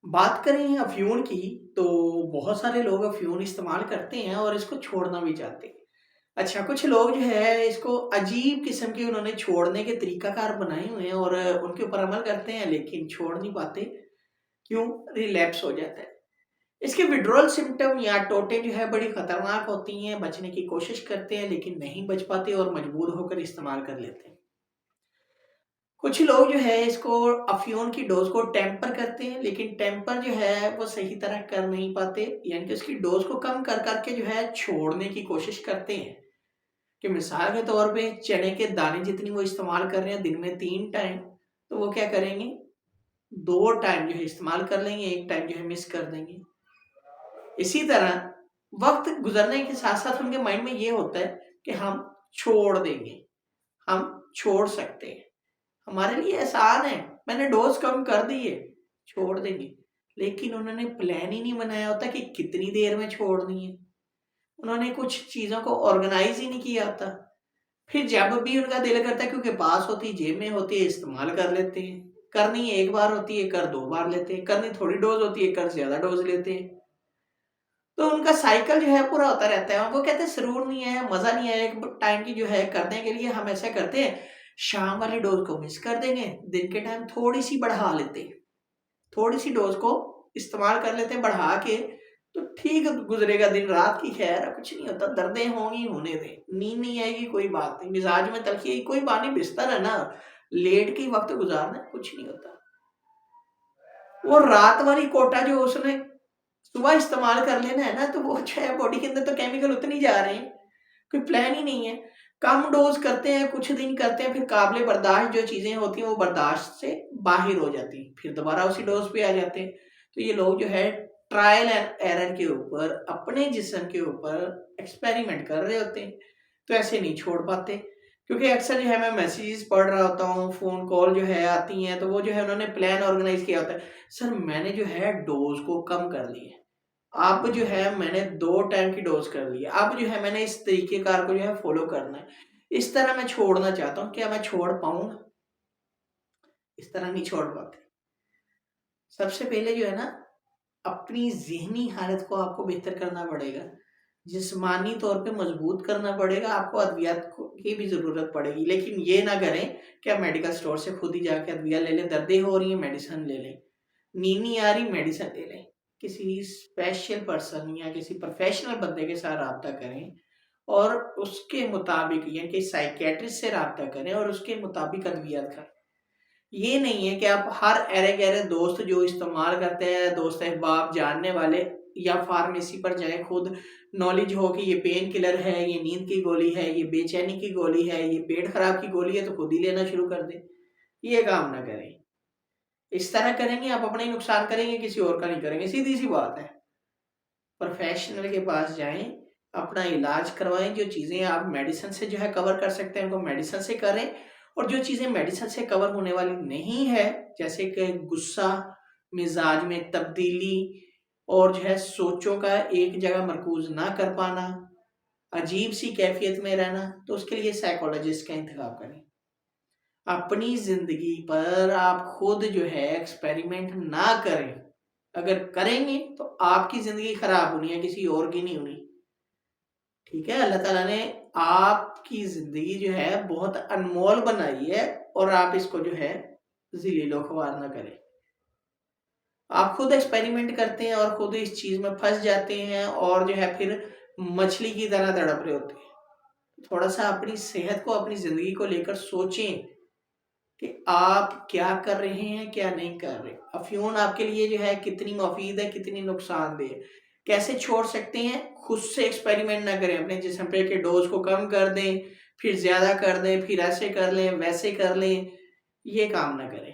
बात करें अफ़्यून की, तो बहुत सारे लोग अफ़्यून इस्तेमाल करते हैं और इसको छोड़ना भी चाहते हैं। अच्छा, कुछ लोग जो है इसको अजीब किस्म के उन्होंने छोड़ने के तरीकाकार बनाए हुए हैं और उनके ऊपर अमल करते हैं लेकिन छोड़ नहीं पाते। क्यों? रिलैप्स हो जाता है। इसके विथड्रॉल सिम्पटम या टोटे जो है बड़ी खतरनाक होती हैं, बचने की कोशिश करते हैं लेकिन नहीं बच पाते और मजबूर होकर इस्तेमाल कर लेते हैं। कुछ लोग जो है इसको अफ़्यून की डोज़ को टेम्पर करते हैं, लेकिन टेम्पर जो है वो सही तरह कर नहीं पाते, यानी कि उसकी डोज़ को कम कर के जो है छोड़ने की कोशिश करते हैं। कि मिसाल के तौर पे चने के दाने जितनी वो इस्तेमाल कर रहे हैं दिन में 3 टाइम, तो वो क्या करेंगे, 2 टाइम जो है इस्तेमाल कर लेंगे, 1 टाइम जो है मिस कर देंगे। इसी तरह वक़्त गुज़रने के साथ-साथ उनके माइंड में ये होता है कि हम छोड़ देंगे, हम छोड़ सकते हैं। हमारे लिए आसान है, मैंने डोज़ कम कर दी है, छोड़ देंगे। लेकिन उन्होंने प्लान ही नहीं बनाया होता कि कितनी देर में छोड़नी है। उन्होंने कुछ चीज़ों को ऑर्गनाइज़ ही नहीं किया होता। फिर जब भी उनका दिल करता है, क्योंकि पास होती है, जेब में होती है, इस्तेमाल कर लेते हैं। करनी 1 बार होती है, कर 2 बार लेते हैं। करनी थोड़ी डोज़ होती है, कर ज़्यादा डोज़ लेते हैं। तो उनका साइकिल जो है पूरा होता रहता है। वो कहते हैं सुरूर नहीं आया, मज़ा नहीं आया एक टाइम की जो है करने के लिए हम ऐसा करते हैं, शाम वाली डोज़ को मिस कर देंगे, दिन के टाइम थोड़ी-सी बढ़ा लेते हैं। थोड़ी-सी डोज़ को इस्तेमाल कर लेते हैं बढ़ा के, तो ठीक गुज़रेगा दिन, रात की खैर है, कुछ नहीं होता, दर्दें होंगी होने दें, नींद नहीं आएगी कोई बात नहीं, मिज़ाज में तल्ख़ी आई कोई बात नहीं, बिस्तर है ना, लेट के ही वक़्त गुज़ारना है, कुछ नहीं होता। वो रात वाली कोटा जो उसने सुबह इस्तेमाल कर लेना है ना, तो वो जो है बॉडी के अंदर तो केमिकल उतने ही जा रहे हैं, कोई प्लान ही नहीं है। कम डोज़ करते हैं, कुछ दिन करते हैं, फिर काबिल बर्दाश्त जो चीज़ें होती हैं वो बर्दाश्त से बाहिर हो जाती हैं, फिर दोबारा उसी डोज़ पे आ जाते हैं। तो ये लोग जो है ट्रायल एंड एरर के ऊपर, अपने जिस्म के ऊपर एक्सपेरिमेंट कर रहे होते हैं, तो ऐसे नहीं छोड़ पाते। क्योंकि अक्सर जो है मैं मैसेजेस पढ़ रहा होता हूँ, फ़ोन कॉल जो है आती हैं, तो वो जो है उन्होंने प्लान ऑर्गेनाइज़ किया होता है। सर मैंने जो है डोज़ को कम कर लिया है। अब जो है मैंने 2 टाइम की डोज़ कर ली है। अब जो है मैंने इस तरीक़ेकार को जो है फ़ॉलो करना है। इस तरह मैं छोड़ना चाहता हूँ, क्या मैं छोड़ पाऊँगा? इस तरह नहीं छोड़ पाते। सबसे पहले जो है ना, अपनी ज़हनी हालत को आपको बेहतर करना पड़ेगा। जिस्मानी तौर पे मजबूत करना पड़ेगा, आपको अद्वियात को की भी ज़रूरत पड़ेगी। लेकिन ये ना करें कि आप मेडिकल स्टोर से खुद ही जाके अद्विया ले लें, दर्दें हो रही हैं मेडिसिन ले लें, नींद नहीं आ रही मेडिसिन ले लें। किसी स्पेशल पर्सन या किसी प्रोफ़ेशनल बंदे के साथ राब्ता करें और उसके मुताबिक यानी कि साइकियाट्रिस्ट से राब्ता करें और उसके मुताबिक अद्वियात खाएँ। ये नहीं है कि आप हर ऐरे-गैरे दोस्त जो इस्तेमाल करते हैं, दोस्त अहबाब जानने वाले, या फार्मेसी पर जाएँ खुद नॉलेज हो कि ये पेन किलर है, ये नींद की गोली है, ये बेचैनी की गोली है, ये पेट खराब की गोली है, तो खुद ही लेना शुरू कर दें। ये काम ना करें। इस तरह करेंगे आप अपना ही नुकसान करेंगे, किसी और का नहीं करेंगे, सीधी-सी बात है। प्रोफ़ेशनल के पास जाएँ, अपना इलाज करवाएँ, जो चीज़ें आप मेडिसिन से जो है कवर कर सकते हैं, उनको मेडिसिन से करें, और जो चीज़ें मेडिसिन से कवर होने वाली नहीं है, जैसे कि गुस्सा, मिज़ाज में तब्दीली और जो है सोचों का एक जगह मरकूज़ ना कर पाना, अजीब-सी कैफ़ियत में रहना, तो उसके लिए साइकोलॉजिस्ट का इंतख़ाब करें। अपनी ज़िंदगी पर आप खुद जो है एक्सपेरिमेंट ना करें। अगर करेंगे तो आपकी ज़िंदगी खराब होनी है, किसी और की नहीं होनी। ठीक है? अल्लाह ताला ने आपकी ज़िंदगी जो है बहुत अनमोल बनाई है और आप इसको जो है ज़लील-ओ-ख़वार ना करें। आप खुद एक्सपेरिमेंट करते हैं और खुद इस चीज़ में फँस जाते हैं और जो है फिर मछली की तरह तड़प रहे होते हैं। थोड़ा-सा अपनी सेहत को, अपनी ज़िंदगी को लेकर सोचें कि आप क्या कर रहे हैं, क्या नहीं कर रहे। अफ़्यून आपके लिए जो है कितनी मुफ़ीद है, कितनी नुकसानदेह है। कैसे छोड़ सकते हैं? खुद से एक्सपेरिमेंट ना करें अपने जिस्म पे कि डोज़ को कम कर दें, फिर ज़्यादा कर दें, फिर ऐसे कर लें, वैसे कर लें। ये काम ना करें।